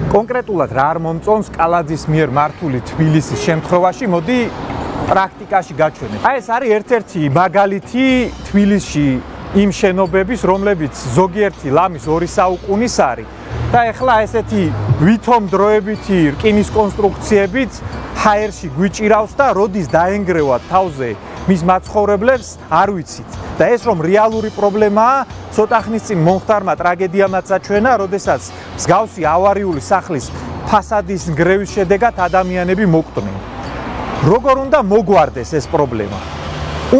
კონკრეტულად რა არ მომწონს კალაძის მიერ მართული თბილისის შემთხვევაში, მოდი პრაქტიკაში გაჩვენებ. აი ეს არის ერთ-ერთი მაგალითი თბილისში იმ შენობების, რომლებიც ზოგიერთი ლამის 2 საუკუნის არის და ეხლა ესეთი ვითომ დროებითი რკინის კონსტრუქციებით ჰაერში გვიჭირავს და როდის დაენგრევათ თავზე მის მაცხოვრებლებს არ ვიცით. და ეს რომ რეალური პრობლემაა, ცოტა ხნის წინ მომხდარმა ტრაგედიამაც აჩვენა, როდესაც მსგავსი ავარიული სახლის ფასადის ნგრევის შედეგად ადამიანები მოკვდნენ. როგორ უნდა მოგვარდეს ეს პრობლემა?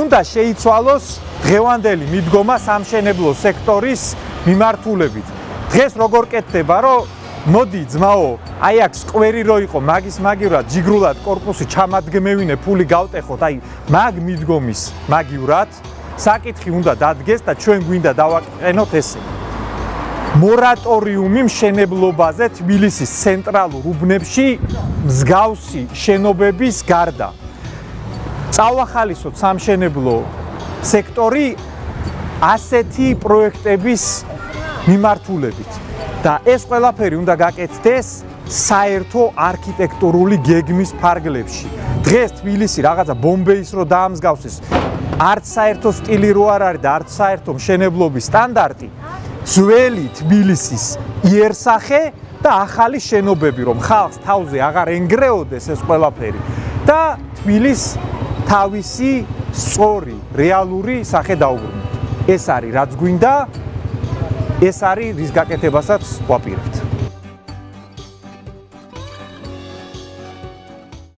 უნდა შეიცვალოს დღევანდელი მიდგომა სამშენებლო სექტორის მიმართულებით. დღეს როგორ კეთდება, რომ მოდი ძმაო, აი აქ სკვერი რო იყო, მაგისმაგივრად ჯიგრულად корпуსი ჩამადგმევინე, ფული გავტეხოთ, აი მაგ მიდგომის მაგივრად საკითხი უნდა დადგეს და ჩვენ გვინდა დავაყენოთ ესე. მორატორიუმი მშენებლობაზე თბილისის ცენტრალურ უბნებში მსგავსი შენობების გარდა. წავახალისოთ სამშენებლო სექტორი ასეთი პროექტების მიმართულებით. და ეს ყველაფერი უნდა გაკეთდეს საერთო არქიტექტურული გეგმის ფარგლებში. დღეს თბილისი რაღაცა ბომბეის რო დაამსგავსეს, არც საერთო სტილი რო არ არის და არც საერთო მშენებლობის სტანდარტი, ძველი თბილისის იერსახე და ახალი შენობები, რომ ხალხს თავზე აღარ ენგრეოდეს ეს ყველაფერი და თბილის თავისი სწორი, რეალური სახე დაუბრუნოთ. ეს არის რაც გვინდა, ეს არის რის გაკეთებასაც ვაპირებთ.